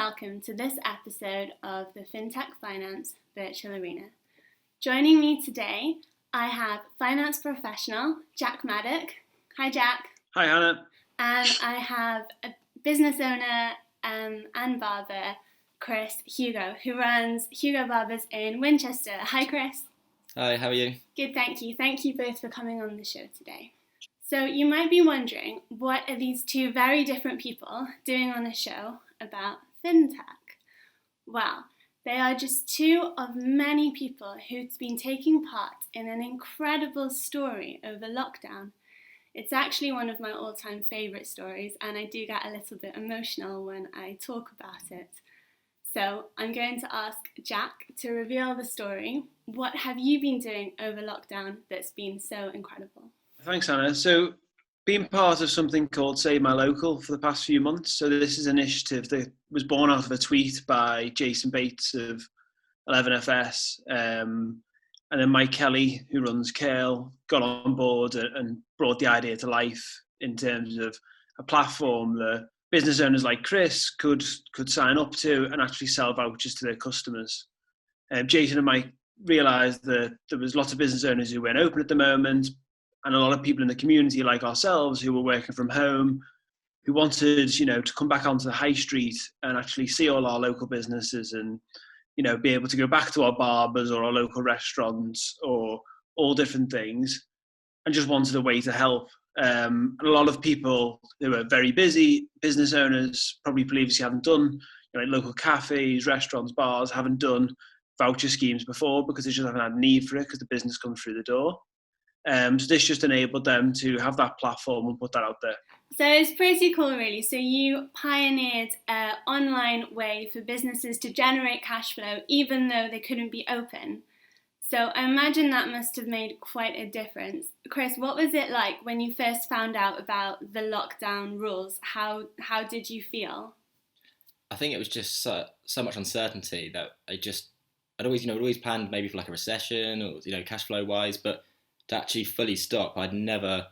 welcome to this episode of the Fintech Finance Virtual Arena. Joining me today, I have finance professional Jack Maddock. Hi, Jack. Hi, Hannah. And I have a business owner and barber, Chris Hugo, who runs HUGO Barbers in Winchester. Hi, Chris. Hi, how are you? Good, thank you. Thank you both for coming on the show today. So you might be wondering, what are these two very different people doing on a show about fintech? Well, they are just two of many people who've been taking part in an incredible story over lockdown. It's actually one of my all-time favourite stories, and I do get a little bit emotional when I talk about it. So I'm going to ask Jack to reveal the story. What have you been doing over lockdown that's been so incredible? Thanks, Hannah. So, being part of something called Save My Local for the past few months. So this is an initiative that was born out of a tweet by Jason Bates of 11FS. And then Mike Kelly, who runs Curl, got on board and brought the idea to life in terms of a platform that business owners like Chris could sign up to and actually sell vouchers to their customers. Jason and Mike realised that there was lots of business owners who weren't open at the moment, and a lot of people in the community like ourselves who were working from home, who wanted, to come back onto the high street and actually see all our local businesses and, be able to go back to our barbers or our local restaurants or all different things, and just wanted a way to help. And a lot of people who are very busy, business owners, probably previously haven't done, like local cafes, restaurants, bars, haven't done voucher schemes before because they just haven't had need for it because the business comes through the door. So this just enabled them to have that platform and put that out there. So it's pretty cool, really. So you pioneered an online way for businesses to generate cash flow even though they couldn't be open. So I imagine that must have made quite a difference. Chris, what was it like when you first found out about the lockdown rules? How did you feel? I think it was just so much uncertainty that I'd always planned maybe for like a recession or cash flow wise, but to actually fully stop, I never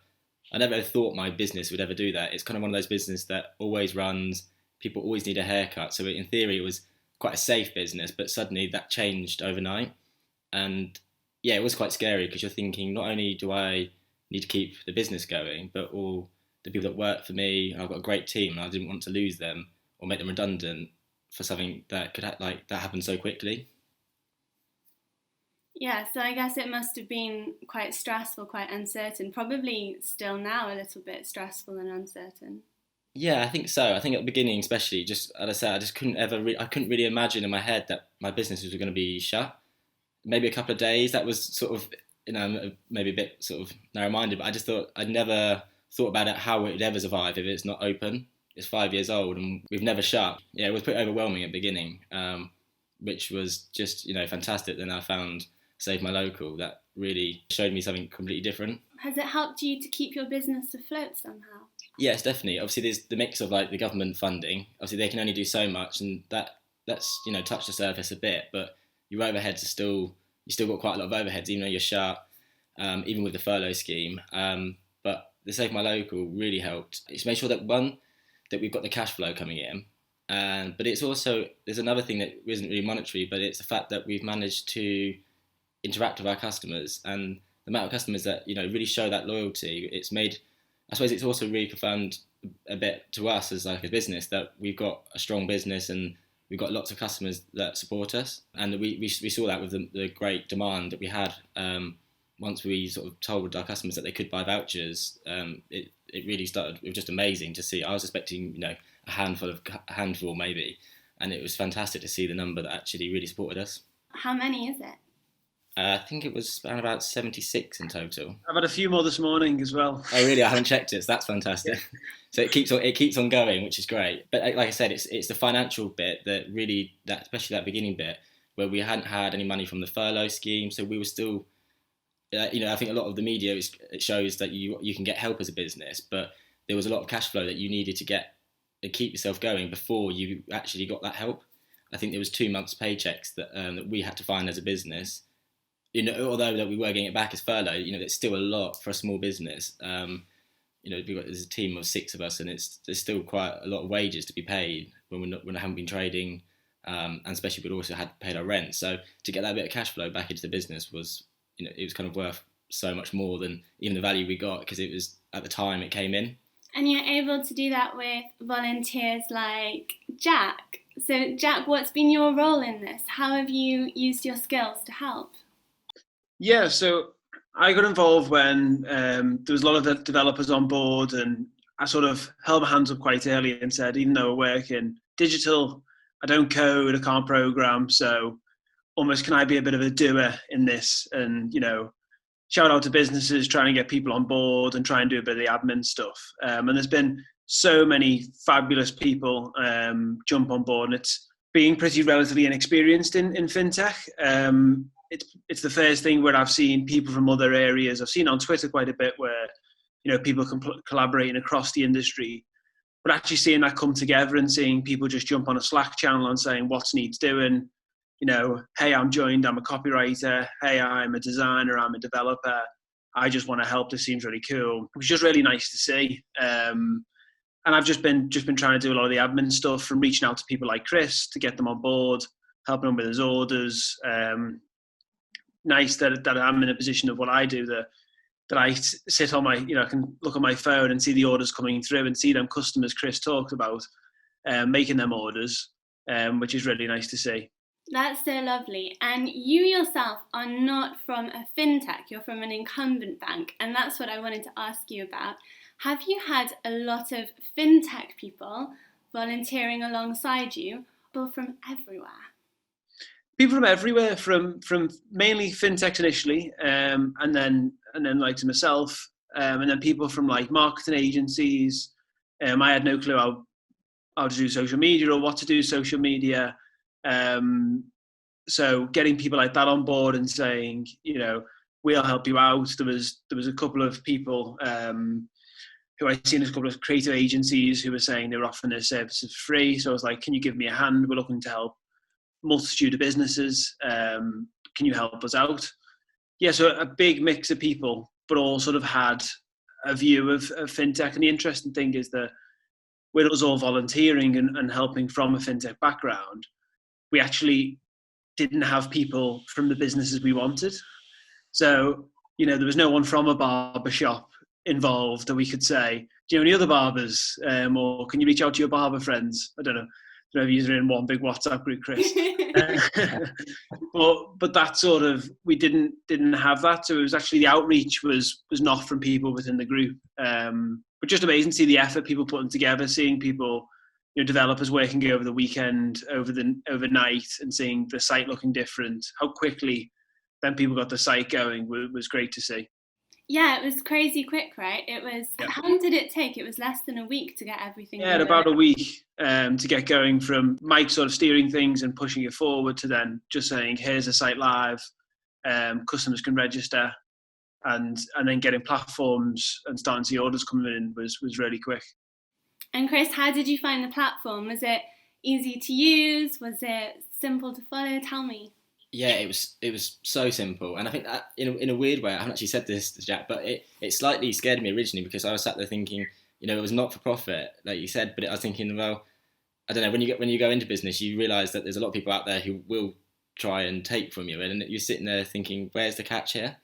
thought my business would ever do that. It's kind of one of those businesses that always runs, people always need a haircut. So in theory, it was quite a safe business, but suddenly that changed overnight. And yeah, it was quite scary because you're thinking, not only do I need to keep the business going, but all the people that work for me, I've got a great team and I didn't want to lose them or make them redundant for something that could that happened so quickly. Yeah, so I guess it must have been quite stressful, quite uncertain, probably still now a little bit stressful and uncertain. Yeah, I think so. I think at the beginning, especially, just as I said, I just couldn't really imagine in my head that my businesses were going to be shut. Maybe a couple of days, that was sort of, maybe a bit sort of narrow-minded, but I just thought I'd never thought about it, how it would ever survive if it's not open. It's 5 years old and we've never shut. Yeah, it was pretty overwhelming at the beginning, which was just, fantastic. Then I found Save My Local, that really showed me something completely different. Has it helped you to keep your business afloat somehow? Yes, definitely. Obviously, there's the mix of like the government funding. Obviously, they can only do so much, and that's touched the surface a bit. But your overheads you still got quite a lot of overheads, even though you're shut. Even with the furlough scheme. But the Save My Local really helped. It's made sure that we've got the cash flow coming in. But it's also, there's another thing that isn't really monetary, but it's the fact that we've managed to interact with our customers, and the amount of customers that really show that loyalty. It's made, I suppose, it's also really confirmed a bit to us as like a business that we've got a strong business and we've got lots of customers that support us, and we saw that with the great demand that we had. Once we sort of told our customers that they could buy vouchers, it really started. It was just amazing to see. I was expecting a handful maybe, and it was fantastic to see the number that actually really supported us. How many is it? I think it was around about 76 in total. I've had a few more this morning as well. Oh really? I haven't checked it, so that's fantastic. Yeah. So it keeps on going, which is great. But like I said, it's the financial bit especially that beginning bit where we hadn't had any money from the furlough scheme, so we were still, I think a lot of the media it shows that you can get help as a business, but there was a lot of cash flow that you needed to get and keep yourself going before you actually got that help. I think there was 2 months' paychecks that we had to find as a business. Although that we were getting it back as furlough, it's still a lot for a small business. there's a team of 6 of us, and there's still quite a lot of wages to be paid when I haven't been trading, and especially we'd also had paid our rent. So to get that bit of cash flow back into the business was, it was kind of worth so much more than even the value we got, because it was, at the time it came in. And you're able to do that with volunteers like Jack. So Jack, what's been your role in this? How have you used your skills to help? Yeah, so I got involved when there was a lot of the developers on board, and I sort of held my hands up quite early and said, even though I work in digital, I don't code, I can't program, so almost can I be a bit of a doer in this, and shout out to businesses trying to get people on board and try and do a bit of the admin stuff. And there's been so many fabulous people jump on board, and it's being pretty relatively inexperienced in fintech. It's the first thing where I've seen people from other areas. I've seen on Twitter quite a bit where people collaborating across the industry, but actually seeing that come together and seeing people just jump on a Slack channel and saying what's needs doing. Hey, I'm a copywriter. Hey, I'm a designer. I'm a developer. I just want to help. This seems really cool. It was just really nice to see. And I've just been trying to do a lot of the admin stuff, from reaching out to people like Chris to get them on board, helping him with his orders. Nice that I'm in a position of what I do, that I sit on my, I can look at my phone and see the orders coming through and see them customers Chris talked about, making them orders, which is really nice to see. That's so lovely. And you yourself are not from a fintech, you're from an incumbent bank. And that's what I wanted to ask you about. Have you had a lot of fintech people volunteering alongside you, or from everywhere? People from everywhere, from mainly fintechs initially, and then like to myself, and then people from like marketing agencies. I had no clue how to do social media or what to do social media. So getting people like that on board and saying, we'll help you out. There was a couple of people who I'd seen, a couple of creative agencies who were saying they were offering their services free. So I was like, can you give me a hand? We're looking to help multitude of businesses. Can you help us out? Yeah, so a big mix of people, but all sort of had a view of fintech. And the interesting thing is that with us all volunteering and helping from a fintech background, we actually didn't have people from the businesses we wanted. So, there was no one from a barber shop involved that we could say, do you know any other barbers? Or can you reach out to your barber friends? I don't know if you're in one big WhatsApp group, Chris. But that sort of, we didn't have that. So it was actually, the outreach was not from people within the group. But just amazing to see the effort people putting together, seeing people, developers working over the weekend, overnight, and seeing the site looking different. How quickly then people got the site going was great to see. Yeah, it was crazy quick, right? It was. Yep. How long did it take? It was less than a week to get everything. Yeah, about a week to get going, from Mike sort of steering things and pushing it forward to then just saying, here's a site live, customers can register, and then getting platforms and starting to see orders coming in was really quick. And Chris, how did you find the platform? Was it easy to use? Was it simple to follow? Tell me. Yeah, it was so simple, and I think that in a weird way, I haven't actually said this to Jack, but it slightly scared me originally, because I was sat there thinking, it was not for profit, like you said, but I was thinking, well, I don't know, when you go into business, you realise that there's a lot of people out there who will try and take from you, and you're sitting there thinking, where's the catch here?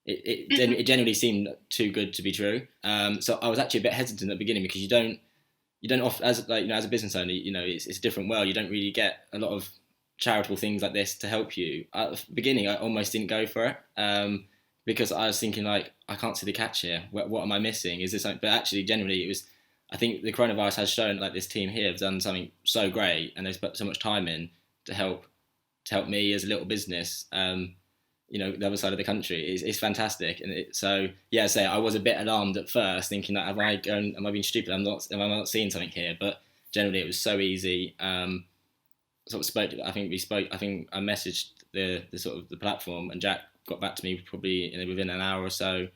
It generally seemed too good to be true. So I was actually a bit hesitant at the beginning, because you don't often, as a business owner, it's a different world. You don't really get a lot of charitable things like this to help you. At the beginning, I almost didn't go for it, because I was thinking, like, I can't see the catch here. What am I missing? Is this something? But actually, generally, it was. I think the coronavirus has shown, like, this team here have done something so great, and they've put so much time in to help me as a little business. The other side of the country is fantastic, and I was a bit alarmed at first, thinking that am I being stupid? Am I not seeing something here? But generally, it was so easy. I think I messaged the sort of the platform, and Jack got back to me probably within an hour or so.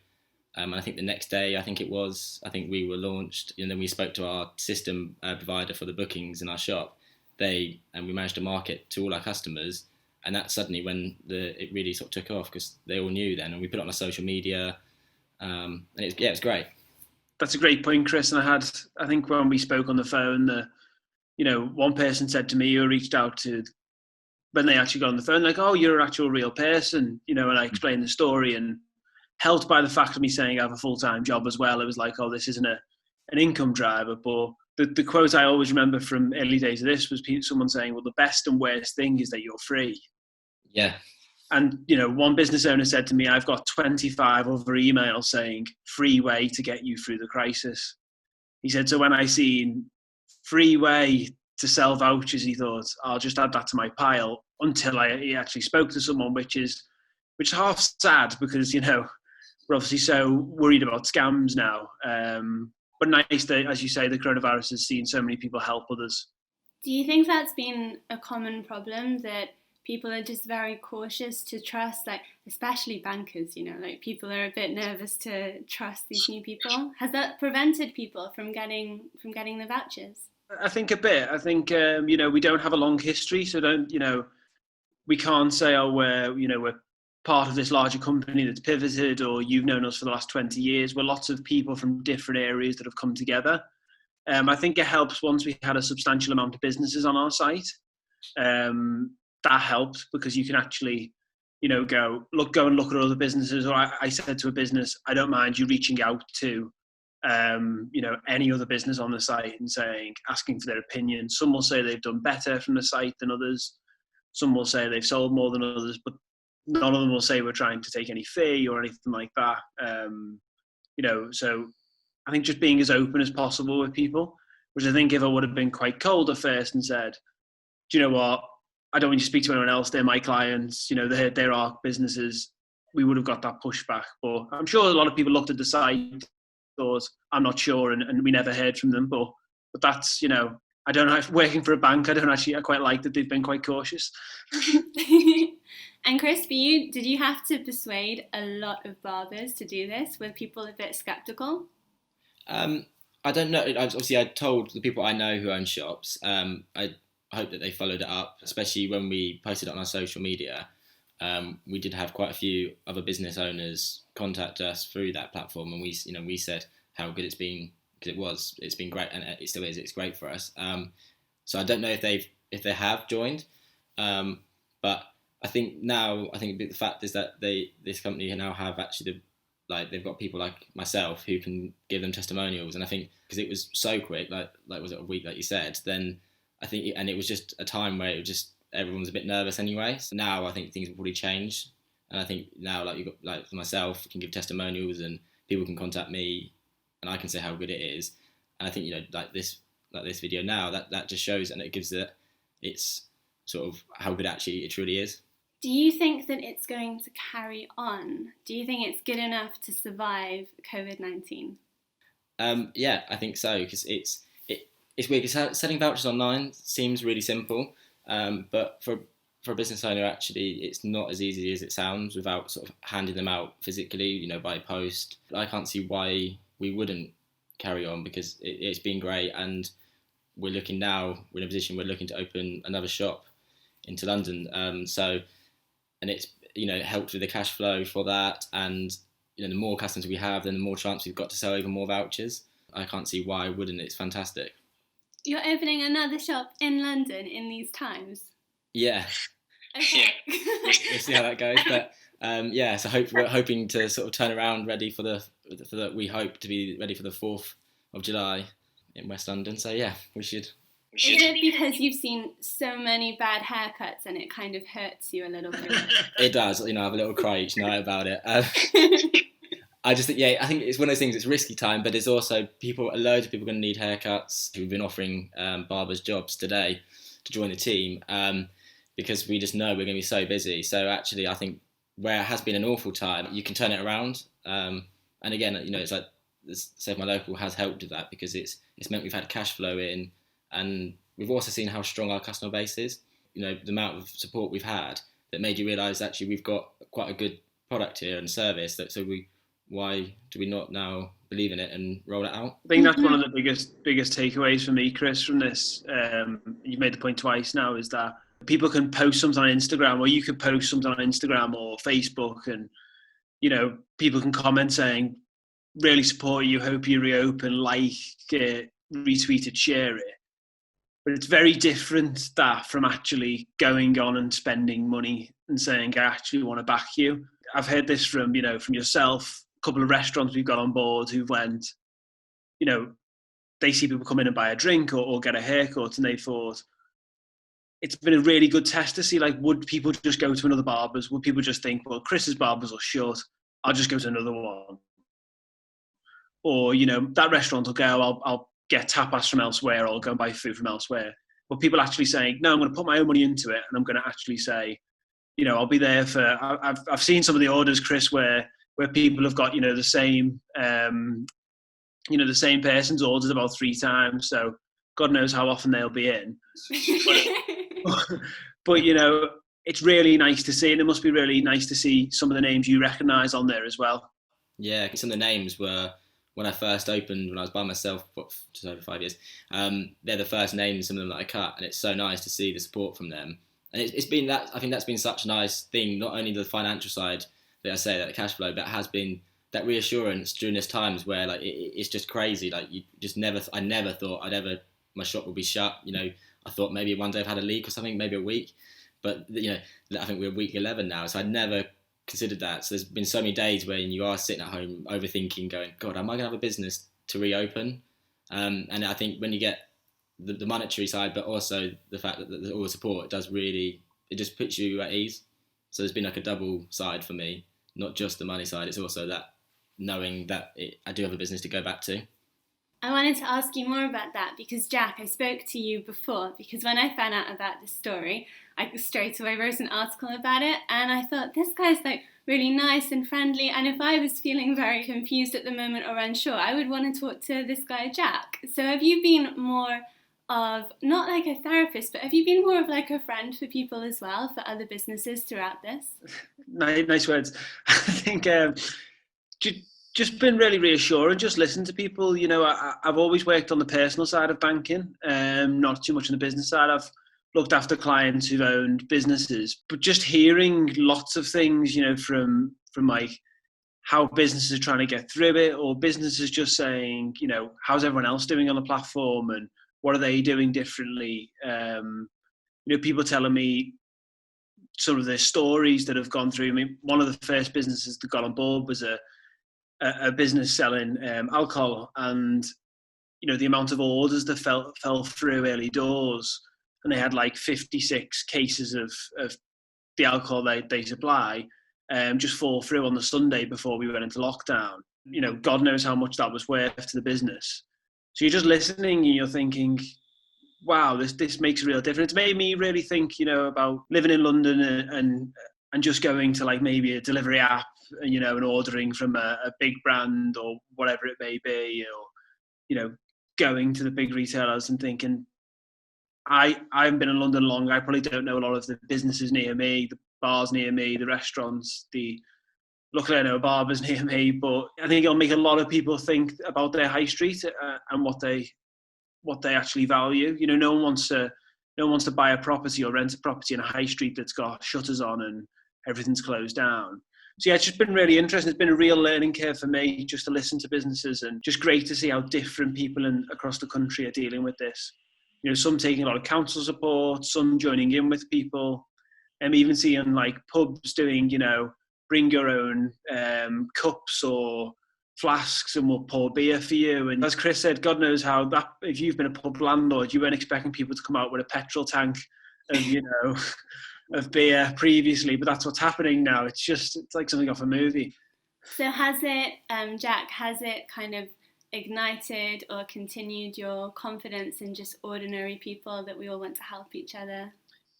And I think the next day, we were launched, and then we spoke to our system provider for the bookings in our shop. We managed to market to all our customers, and that's suddenly when it really sort of took off, because they all knew then, and we put it on our social media, and it was great. that's a great point, Chris. And I think when we spoke on the phone, one person said to me who reached out to, when they actually got on the phone, like, oh, you're an actual real person, and I explained the story, and helped by the fact of me saying I have a full-time job as well. It was like, oh, this isn't an income driver. But the quote I always remember from early days of this was someone saying, well, the best and worst thing is that you're free. Yeah. And, one business owner said to me, I've got 25 other emails saying free way to get you through the crisis. He said, so when I seen free way to sell vouchers, he thought, I'll just add that to my pile, until he actually spoke to someone, which is half sad, because, we're obviously so worried about scams now. But nice that, as you say, the coronavirus has seen so many people help others. Do you think that's been a common problem, that people are just very cautious to trust, like especially bankers, like people are a bit nervous to trust these new people? Has that prevented people from getting the vouchers? I think a bit. I think, we don't have a long history, so we can't say, oh, we're part of this larger company that's pivoted, or you've known us for the last 20 years. We're lots of people from different areas that have come together. I think it helps once we had a substantial amount of businesses on our site. That helped, because you can actually, go and look at other businesses. Or I said to a business, I don't mind you reaching out to, any other business on the site and asking for their opinion. Some will say they've done better from the site than others. Some will say they've sold more than others, but none of them will say we're trying to take any fee or anything like that. So I think just being as open as possible with people, which I think if I would have been quite cold at first and said, do you know what, I don't want you to speak to anyone else, they're my clients, they're our businesses, we would have got that pushback. But I'm sure a lot of people looked at the site, thought, I'm not sure, and we never heard from them. But that's, I don't know, if working for a bank, I quite like that they've been quite cautious. And Chris, for you, did you have to persuade a lot of barbers to do this? Were people a bit skeptical? I don't know. Obviously, I told the people I know who own shops. I hope that they followed it up, especially when we posted it on our social media. We did have quite a few other business owners contact us through that platform, and we said how good it's been, because it's been great, and it still is. It's great for us. So I don't know if they have joined, but I think the fact is that this company now have actually they've got people like myself who can give them testimonials, and I think because it was so quick, like was it a week, like you said, then I think, and it was just a time where everyone was a bit nervous anyway. So now I think things will probably change, and I think now for myself, I can give testimonials and people can contact me, and I can say how good it is. And I think this video now that just shows, and it gives it's sort of how good actually it truly is. Do you think that it's going to carry on? Do you think it's good enough to survive COVID-19? Yeah, I think so, because it's weird, because selling vouchers online seems really simple, but for a business owner, actually, it's not as easy as it sounds without sort of handing them out physically, by post. I can't see why we wouldn't carry on, because it's been great, and we're in a position, we're looking to open another shop into London. And it's, it helped with the cash flow for that, and the more customers we have, then the more chance we've got to sell even more vouchers. I can't see why wouldn't. It's fantastic. You're opening another shop in London in these times? Yeah. Okay. We'll see how that goes. But so we're hoping to sort of turn around, ready for we hope to be ready for the 4th of July in West London. So yeah, we should. Is it because you've seen so many bad haircuts and it kind of hurts you a little bit? It does. I have a little cry each night about it. I just think, I think it's one of those things. It's risky time, but it's also loads of people going to need haircuts. We've been offering barbers jobs today to join the team, because we just know we're going to be so busy. So actually, I think where it has been an awful time, you can turn it around. And again, it's like Save My Local has helped with that, because it's meant we've had cash flow in. And we've also seen how strong our customer base is. The amount of support we've had that made you realise actually we've got quite a good product here and service. Why do we not now believe in it and roll it out? I think that's one of the biggest takeaways for me, Chris, from this. You've made the point twice now, is that people can post something on Instagram, or you could post something on Instagram or Facebook, and people can comment saying, really support you, hope you reopen, like it, retweet it, share it. But it's very different that from actually going on and spending money and saying, I actually want to back you. I've heard this from, from yourself, a couple of restaurants we've got on board who went, they see people come in and buy a drink or get a haircut, and they thought, it's been a really good test to see, like, would people just go to another barber's? Would people just think, well, Chris's barbers are shut, I'll just go to another one? Or, that restaurant will go, I'll get tapas from elsewhere, or I'll go and buy food from elsewhere. But people actually saying, no, I'm going to put my own money into it, and I'm going to actually say, I'll be there for. I've seen some of the orders, Chris, where people have got the same the same person's ordered about 3 times. So God knows how often they'll be in. But it's really nice to see, and it must be really nice to see some of the names you recognise on there as well. Yeah, some of the names were, when I first opened, when I was by myself for just over 5 years, they're the first names, some of them that I cut, and it's so nice to see the support from them. And it's been that, I think that's been such a nice thing, not only the financial side that I say, that the cash flow, but has been that reassurance during this times where, like, it's just crazy. Like, you just I never thought my shop would be shut. I thought maybe one day I've had a leak or something, maybe a week, but I think we're week 11 now, so I'd never considered that. So there's been so many days when you are sitting at home overthinking, going, God, am I going to have a business to reopen? And I think when you get the monetary side, but also the fact that there's all the support, it just puts you at ease. So there's been like a double side for me, not just the money side. It's also that knowing that I do have a business to go back to. I wanted to ask you more about that because, Jack, I spoke to you before, because when I found out about this story, I straight away wrote an article about it, and I thought, this guy's like really nice and friendly, and if I was feeling very confused at the moment or unsure, I would want to talk to this guy Jack. So have you been more of, not like a therapist, but have you been more of like a friend for people as well, for other businesses throughout this? Nice words. I think just been really reassuring, just listen to people. I've always worked on the personal side of banking, not too much on the business side. I've looked after clients who've owned businesses, but just hearing lots of things, from like how businesses are trying to get through it, or businesses just saying, how's everyone else doing on the platform and what are they doing differently? People telling me sort of their stories that have gone through. I mean, one of the first businesses that got on board was a business selling alcohol, and the amount of orders that fell through early doors, and they had like 56 cases of the alcohol they supply just fall through on the Sunday before we went into lockdown. God knows how much that was worth to the business. So you're just listening and you're thinking, wow, this makes a real difference. It's made me really think, about living in London and just going to like maybe a delivery app, and ordering from a big brand or whatever it may be, or, going to the big retailers and thinking, I haven't been in London long. I probably don't know a lot of the businesses near me, the bars near me, the restaurants, luckily I know barbers near me, but I think it'll make a lot of people think about their high street and what they actually value. No one wants to buy a property or rent a property in a high street that's got shutters on and everything's closed down. So yeah, it's just been really interesting. It's been a real learning curve for me just to listen to businesses, and just great to see how different people across the country are dealing with this. Some taking a lot of council support, some joining in with people, and even seeing like pubs doing, bring your own cups or flasks and we'll pour beer for you. And as Chris said, God knows how that, if you've been a pub landlord, you weren't expecting people to come out with a petrol tank of, of beer previously, but that's what's happening now. It's like something off a movie. So has it, Jack, kind of ignited or continued your confidence in just ordinary people, that we all want to help each other?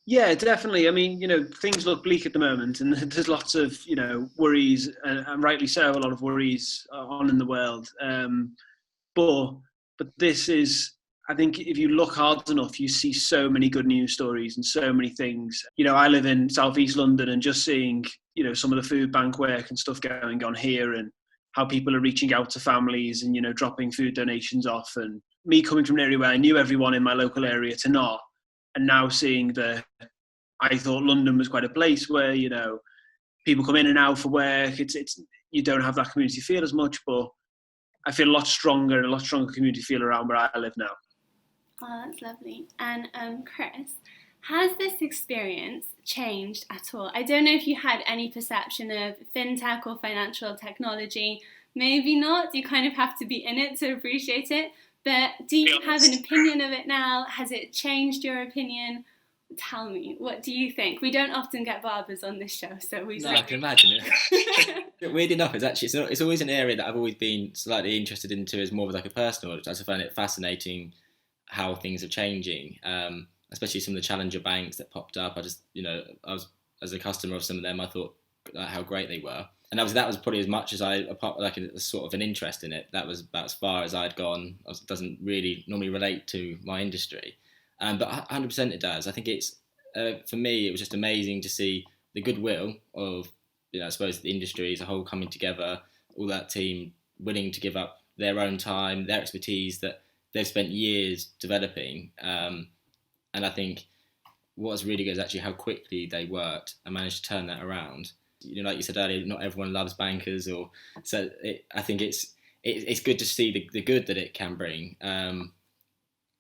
Yeah, definitely. I mean, things look bleak at the moment, and there's lots of, worries, and rightly so, a lot of worries on in the world. But this is, I think if you look hard enough, you see so many good news stories and so many things. I live in southeast London, and just seeing, some of the food bank work and stuff going on here, and how people are reaching out to families and, dropping food donations off. And me coming from an area where I knew everyone in my local area to not, and now seeing I thought London was quite a place where, people come in and out for work. It's you don't have that community feel as much, but I feel a lot stronger and a lot stronger community feel around where I live now. Oh, that's lovely. And Chris, has this experience changed at all? I don't know if you had any perception of fintech or financial technology. Maybe not. You kind of have to be in it to appreciate it. But do you have an opinion of it now? Has it changed your opinion? Tell me, what do you think? We don't often get barbers on this show, so we. No, I can imagine it. Weird enough, it's always an area that I've always been slightly interested into as more of like a personal. I just find it fascinating how things are changing, especially some of the challenger banks that popped up. I was as a customer of some of them, I thought how great they were, and that was probably as much as a sort of an interest in it. That was about as far as I'd gone. It doesn't really normally relate to my industry. But 100% it does. I think it's, for me, it was just amazing to see the goodwill of, I suppose, the industry as a whole coming together, all that team willing to give up their own time, their expertise that they've spent years developing. And I think what's really good is actually how quickly they worked and managed to turn that around. Like you said earlier, not everyone loves bankers, I think it's good to see the good that it can bring.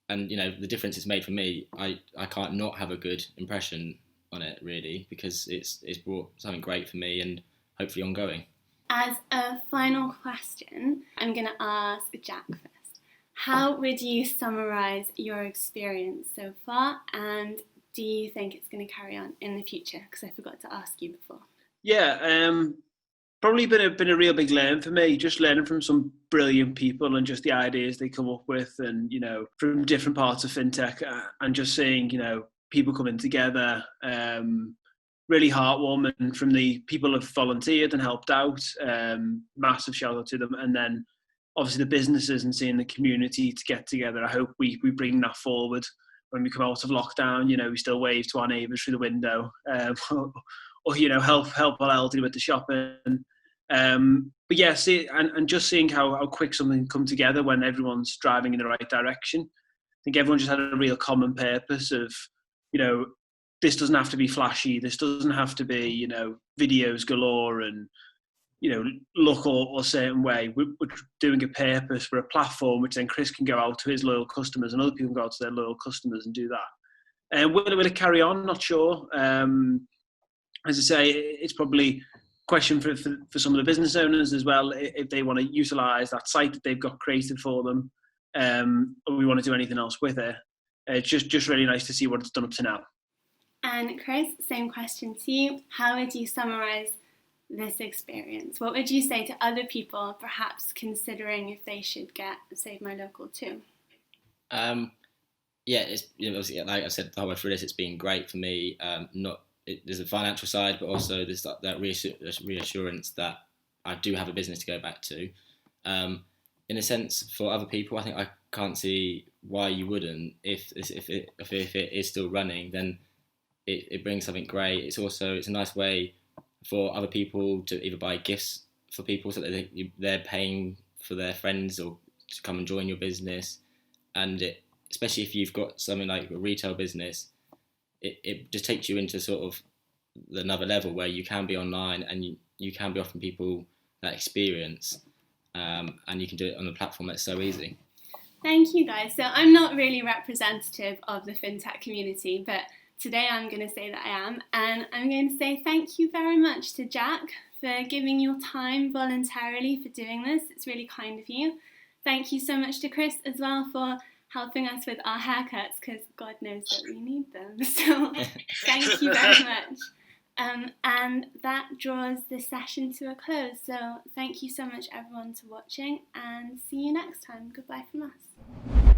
And the difference it's made for me, I can't not have a good impression on it, really, because it's brought something great for me and hopefully ongoing. As a final question, I'm going to ask Jack first. How would you summarise your experience so far, and do you think it's going to carry on in the future? Because I forgot to ask you before. Yeah, probably been a real big learn for me, just learning from some brilliant people and just the ideas they come up with, and from different parts of fintech, and just seeing people coming together. Really heartwarming from the people who've volunteered and helped out. Massive shout out to them, and then obviously the businesses and seeing the community to get together. I hope we bring that forward when we come out of lockdown. We still wave to our neighbours through the window, or help our elderly with the shopping. But yeah, and just seeing how quick something come together when everyone's driving in the right direction. I think everyone just had a real common purpose of, this doesn't have to be flashy. This doesn't have to be, videos galore and, look or a certain way. We're doing a purpose. We're a platform which then Chris can go out to his loyal customers and other people can go out to their loyal customers and do that. And will it carry on? Not sure. As I say, it's probably a question for some of the business owners as well, if they want to utilise that site that they've got created for them, or we want to do anything else with it. It's just really nice to see what it's done up to now. And Chris, same question to you. How would you summarise this experience? What would you say to other people perhaps considering if they should get Save My Local too? It's like I said the whole way through this, it's been great for me. There's a financial side, but also there's that reassurance that I do have a business to go back to. In a sense, for other people, I think I can't see why you wouldn't. If it is still running, then it brings something great. It's a nice way for other people to either buy gifts for people so that they're paying for their friends or to come and join your business. And especially if you've got something like a retail business, it just takes you into sort of another level where you can be online and you can be offering people that experience, and you can do it on a platform that's so easy. Thank you, guys. So I'm not really representative of the fintech community, but today I'm going to say that I am, and I'm going to say thank you very much to Jack for giving your time voluntarily for doing this. It's really kind of you. Thank you so much to Chris as well for helping us with our haircuts, because God knows that we need them. So thank you very much. And that draws this session to a close. So thank you so much everyone for watching, and see you next time. Goodbye from us.